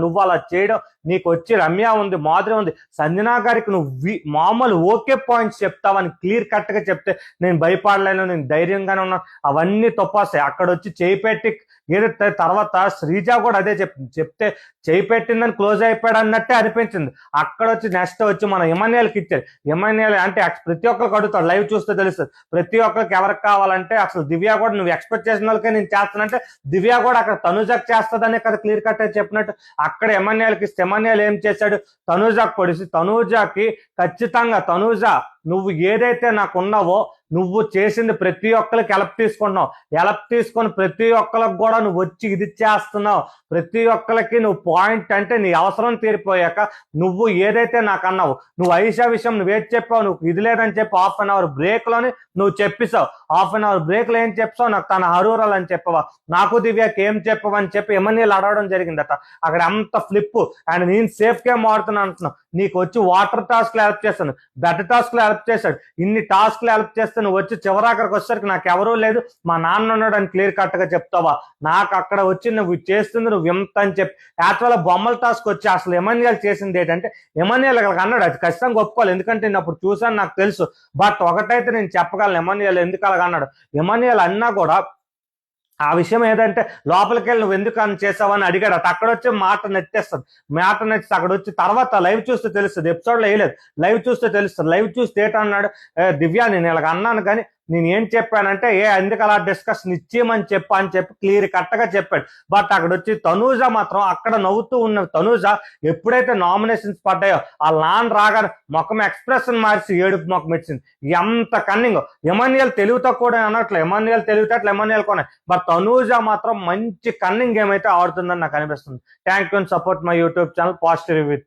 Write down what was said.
నువ్వు అలా చేయడం, నీకు వచ్చి రమ్య ఉంది, మాధురి ఉంది, సంజనా గారికి నువ్వు మామూలు ఓకే పాయింట్స్ చెప్తావని క్లియర్ కట్ గా చెప్తే నేను భయపడలేను, నేను ధైర్యంగానే ఉన్నాను, అవన్నీ తొప్పాస్తాయి. అక్కడ వచ్చి చేయి పెట్టి ఏదో తర్వాత శ్రీజ కూడా అదే చెప్తే చేయి పెట్టిందని క్లోజ్ అయిపోయాడు అన్నట్టే అనిపించింది. అక్కడ వచ్చి నెక్స్ట్ వచ్చి మన ఇమాన్యుయల్కి ఇచ్చారు. ఇమాన్యుయల్ అంటే ప్రతి ఒక్కరికి అడుగుతాడు, లైవ్ చూస్తే తెలుస్తుంది ప్రతి ఒక్కరికి ఎవరికి కావాలంటే. అసలు దివ్య కూడా నువ్వు ఎక్స్పెక్ట్ చేసిన వాళ్ళకే నేను చేస్తానంటే దివ్య కూడా అక్కడ తనుజకి చేస్తుందని కదా క్లియర్ కట్ చెప్పినట్టు. అక్కడ ఇమాన్యుయల్కి ఇస్తే ఇమాన్యుయల్ ఏం చేశాడు, తనుజకి పొడిసి తనుజకి ఖచ్చితంగా తనుజ నువ్వు ఏదైతే నాకు ఉన్నావో నువ్వు చేసింది ప్రతి ఒక్కరికి హెల్ప్ తీసుకుంటున్నావు, హెల్ప్ తీసుకొని ప్రతి ఒక్కరికి కూడా నువ్వు వచ్చి ఇది చేస్తున్నావు, ప్రతి ఒక్కరికి నువ్వు పాయింట్ అంటే నీ అవసరం తీరిపోయాక నువ్వు ఏదైతే నాకు అన్నావు, నువ్వు ఐషా విషయం నువ్వు ఏది చెప్పావు, నువ్వు ఇది లేదని చెప్పి హాఫ్ అన్ అవర్ బ్రేక్ లోని నువ్వు చెప్పిసావు. హాఫ్ అన్ అవర్ బ్రేక్ లో ఏం చెప్పావు, నాకు తన హరూరల్ అని చెప్పవా, నాకు దివ్యకి ఏం చెప్పవు అని చెప్పి ఎమ్మెల్యేలు అడగడం జరిగిందట. అక్కడ అంత ఫ్లిప్ అండ్ నేను సేఫ్ గేమ్ ఆడుతున్నా అంటున్నావు. నీకు వచ్చి వాటర్ టాస్క్ లో హెల్ప్ చేస్తాను, బెడ్ టాస్క్ లో హెల్ప్ చేశాడు, ఇన్ని టాస్క్ లో హెల్ప్ చేస్తే నువ్వు వచ్చి చివరాఖరికి వచ్చేసరికి నాకు ఎవరూ లేదు, మా నాన్న ఉన్నాడు అని క్లియర్ కట్ గా చెప్తావా. నాకు అక్కడ వచ్చి నువ్వు చేస్తుంది నువ్వు ఎంత అని చెప్పి యాక్చువల్గా బొమ్మల టాస్క్ వచ్చి అసలు ఎమాన్యుయల్ చేసింది ఏంటంటే, ఎమాన్యుయల్ అన్నాడు అది ఖచ్చితంగా ఒప్పుకోవాలి, ఎందుకంటే నేను అప్పుడు చూసాను నాకు తెలుసు. బట్ ఒకటైతే నేను చెప్పగలను, ఎమాన్యుయల్ ఎందుకు అలాగ అన్నాడు. ఎమాన్యుయల్ అన్నా కూడా ఆ విషయం ఏదంటే లోపలికి వెళ్ళి నువ్వు ఎందుకు అని చేసావని అడిగాడు. అక్కడ వచ్చి మాట నెట్టేస్తుంది, మాట నెట్టి అక్కడ వచ్చి తర్వాత లైవ్ చూస్తే తెలుస్తుంది, ఎపిసోడ్ లో వేయలేదు, లైవ్ చూస్తే తెలుస్తుంది. లైవ్ చూస్తే ఏంటన్నాడు, దివ్య నేను ఇలాగ అన్నాను కానీ నేను ఏం చెప్పానంటే ఎందుకు అలా డిస్కషన్ ఇచ్చేయమని అని చెప్పి క్లియర్ కట్టగా చెప్పాడు. బట్ అక్కడ వచ్చి తనూజ మాత్రం అక్కడ నవ్వుతూ ఉన్న తనూజ ఎప్పుడైతే నామినేషన్స్ పడ్డాయో ఆ లాన్ రాగానే మొఖం ఎక్స్ప్రెషన్ మార్చి ఏడుపు మొఖం ఇచ్చింది. ఎంత కన్నింగ్. ఎమాన్యుయల్ తెలివితో కూడా అన్నట్లు, ఎమాన్యుయల్ తెలివితేటలు ఎమాన్యుయల్ కొనే, బట్ తనూజ మాత్రం మంచి కన్నింగ్ గేమ్ అయితే ఆడుతుందని నాకు అనిపిస్తుంది. Thank you and support my YouTube channel positive review.